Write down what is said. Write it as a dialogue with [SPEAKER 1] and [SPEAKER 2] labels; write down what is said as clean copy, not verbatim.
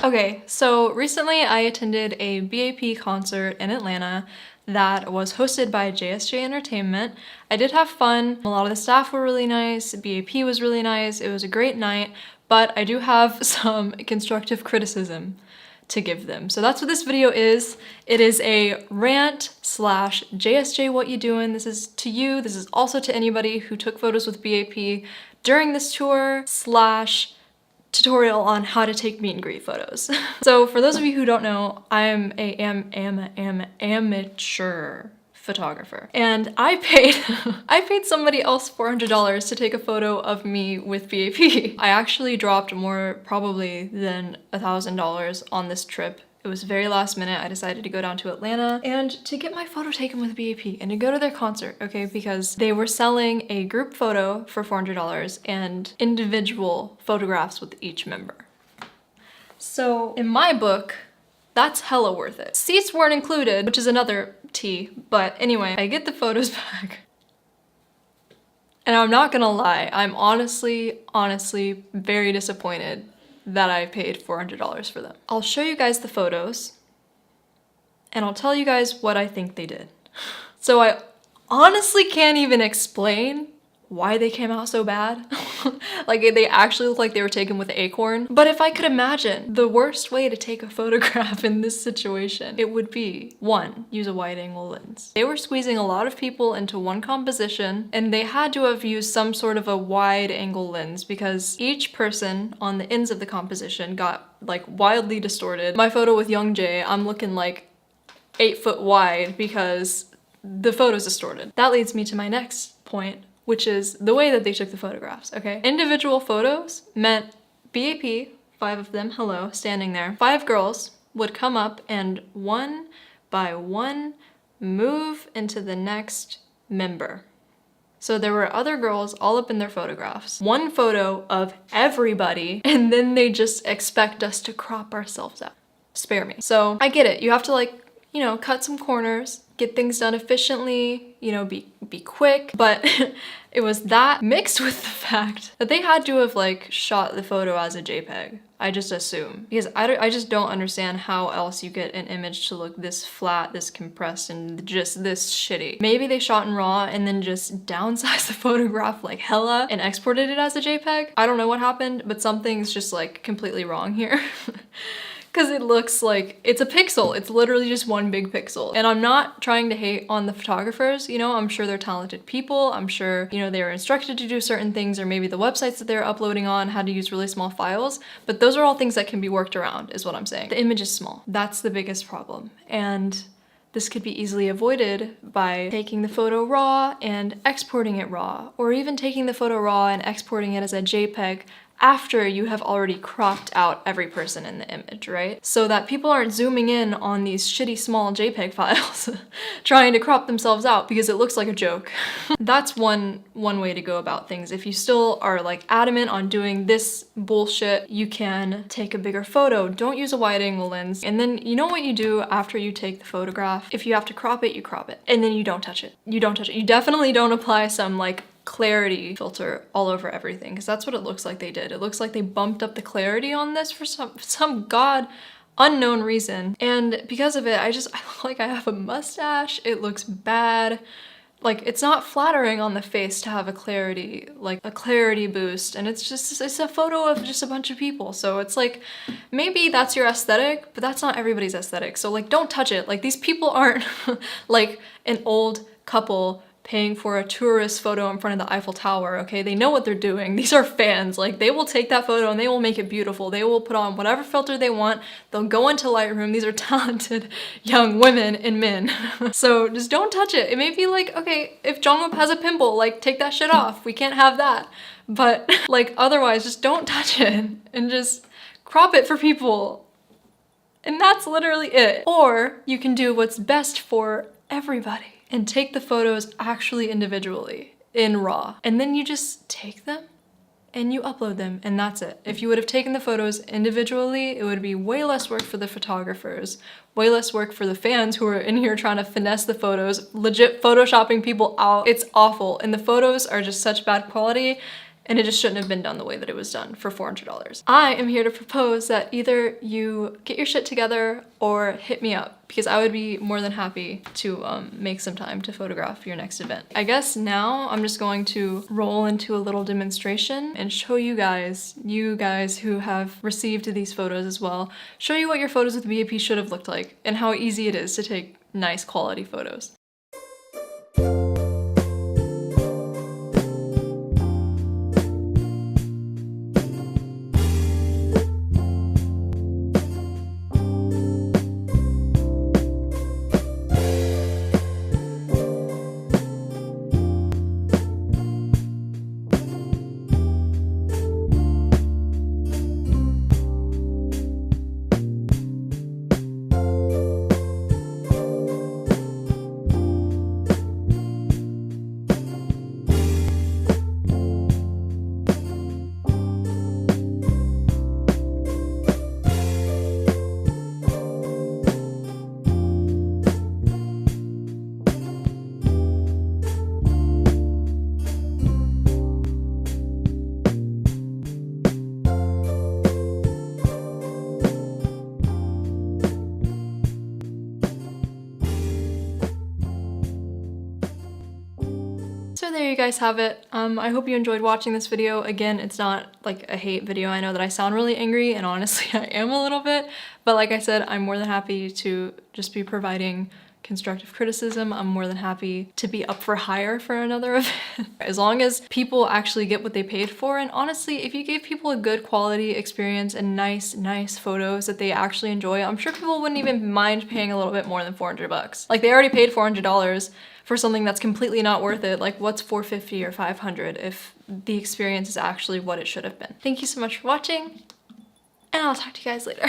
[SPEAKER 1] Okay, so recently I attended a B.A.P concert in Atlanta that was hosted by JSJ Entertainment. I did have fun. A lot of the staff were really nice. B.A.P was really nice. It was a great night, but I do have some constructive criticism to give them. So that's what this video is. It is a rant slash JSJ what you doing. This is to you. This is also to anybody who took photos with B.A.P during this tour slash tutorial on how to take meet and greet photos. So for those of you who don't know, I am an amateur photographer, and I paid somebody else $400 to take a photo of me with B.A.P. I actually dropped more probably than $1,000 on this trip. It was very last minute. I decided to go down to Atlanta and to get my photo taken with B.A.P and to go to their concert, okay? Because they were selling a group photo for $400 and individual photographs with each member. So in my book, that's hella worth it. Seats weren't included, which is another tea, but anyway, I get the photos back. And I'm not gonna lie, I'm honestly very disappointed that I paid $400 for them. I'll show you guys the photos and I'll tell you guys what I think they did. So I honestly can't even explain why they came out so bad. Like they actually look like they were taken with acorn. But if I could imagine the worst way to take a photograph in this situation, it would be 1, use a wide angle lens. They were squeezing a lot of people into one composition and they had to have used some sort of a wide angle lens because each person on the ends of the composition got like wildly distorted. My photo with Young Jae, I'm looking like 8 foot wide because the photo's distorted. That leads me to my next point, which is the way that they took the photographs, okay? Individual photos meant B.A.P, 5 of them, hello, standing there. 5 girls would come up and one by one move into the next member. So there were other girls all up in their photographs. One photo of everybody, and then they just expect us to crop ourselves out. Spare me. So I get it, you have to like, you know, cut some corners, get things done efficiently, you know, be quick, but it was that mixed with the fact that they had to have like shot the photo as a JPEG. I just assume, because I just don't understand how else you get an image to look this flat, this compressed, and just this shitty. Maybe they shot in RAW and then just downsized the photograph like hella and exported it as a JPEG. I don't know what happened, but something's just like completely wrong here. Because it looks like it's a pixel. It's literally just one big pixel. And I'm not trying to hate on the photographers, you know, I'm sure they're talented people. I'm sure, you know, they were instructed to do certain things, or maybe the websites that they're uploading on had to use really small files, but those are all things that can be worked around is what I'm saying. The image is small. That's the biggest problem. And this could be easily avoided by taking the photo raw and exporting it raw, or even taking the photo raw and exporting it as a JPEG after you have already cropped out every person in the image, right? So that people aren't zooming in on these shitty small JPEG files trying to crop themselves out because it looks like a joke. That's one way to go about things. If you still are like adamant on doing this bullshit, you can take a bigger photo. Don't use a wide angle lens. And then you know what you do after you take the photograph? If you have to crop it, you crop it. And then you don't touch it. You don't touch it. You definitely don't apply some like clarity filter all over everything, because that's what it looks like they did. It looks like they bumped up the clarity on this for some god unknown reason, and because of it I look like I have a mustache. It looks bad. Like, it's not flattering on the face to have a clarity, like a clarity boost, and it's a photo of just a bunch of people. So it's like, maybe that's your aesthetic, but that's not everybody's aesthetic. So like, don't touch it. Like, these people aren't like an old couple paying for a tourist photo in front of the Eiffel Tower, okay? They know what they're doing. These are fans. Like, they will take that photo and they will make it beautiful. They will put on whatever filter they want. They'll go into Lightroom. These are talented young women and men. So just don't touch it. It may be like, okay, if Jungkook has a pimple, like, take that shit off. We can't have that. But like, otherwise, just don't touch it and just crop it for people. And that's literally it. Or you can do what's best for everybody and take the photos actually individually in RAW. And then you just take them and you upload them, and that's it. If you would have taken the photos individually, it would be way less work for the photographers, way less work for the fans who are in here trying to finesse the photos, legit photoshopping people out. It's awful, and the photos are just such bad quality. and it just shouldn't have been done the way that it was done for $400. I am here to propose that either you get your shit together or hit me up, because I would be more than happy to make some time to photograph your next event. I guess now I'm just going to roll into a little demonstration and show you guys who have received these photos as well, show you what your photos with B.A.P should have looked like and how easy it is to take nice quality photos. So there you guys have it. I hope you enjoyed watching this video. Again, it's not like a hate video. I know that I sound really angry, and honestly I am a little bit, but like I said, I'm more than happy to just be providing constructive criticism. I'm more than happy to be up for hire for another event. As long as people actually get what they paid for, and honestly, if you gave people a good quality experience and nice photos that they actually enjoy, I'm sure people wouldn't even mind paying a little bit more than 400 bucks. Like, they already paid $400 for something that's completely not worth it. Like, what's 450 or 500 if the experience is actually what it should have been? Thank you so much for watching, and I'll talk to you guys later.